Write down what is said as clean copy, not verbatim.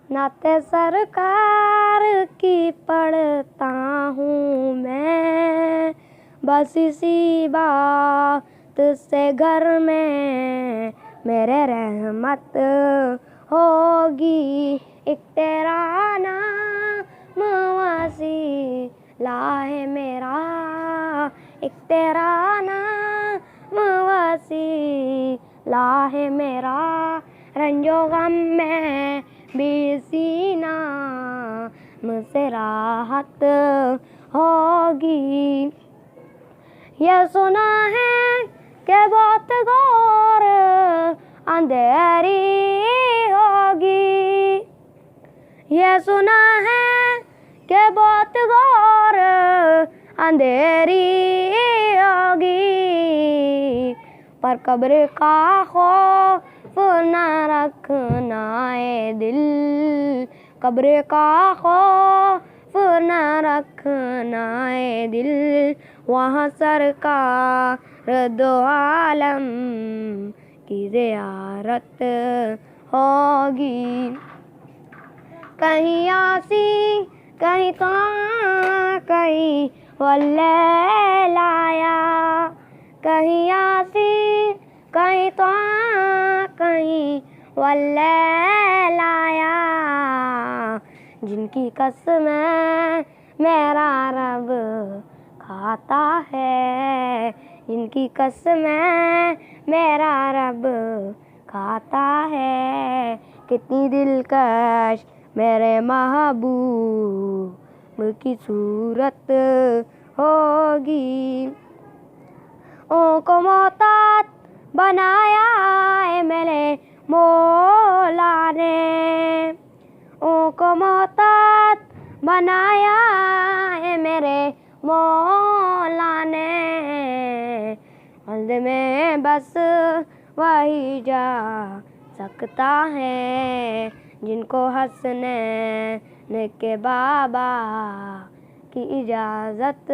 नाते सरकार की पढ़ता हूँ मैं, बस इसी बात से घर में मेरे रहमत होगी। एक तेरा नाम वसीला है मेरा, एक तेरा नाम वसीला है मेरा, रंजो गम में भी सीना मुझसे राहत होगी। ये सुना है कि बहुत घोर अंधेरी होगी, ये सुना है कि बहुत घोर अंधेरी होगी, पर कब्र का खौफ न रखना है दिल, कब्र का खौफ न रखना है दिल, वहाँ सरकार दो आलम की ज़ियारत होगी। कहीं आसी कहीं तो कहीं वल्ले लाया, कहीं आसी कहीं तो कहीं वल्ले लाया, जिनकी कसमें मेरा रब खाता है, जिनकी कसमें मेरा रब खाता है। कितनी दिलकश मेरे महबूब की सूरत होगी। ओ को मोहताज बनाया है मेरे मौला ने, ओ को मोहताज बनाया है मेरे मौला ने, ख़ुद में बस वही जा सकता है, जिनको हंसने के बाबा की इजाज़त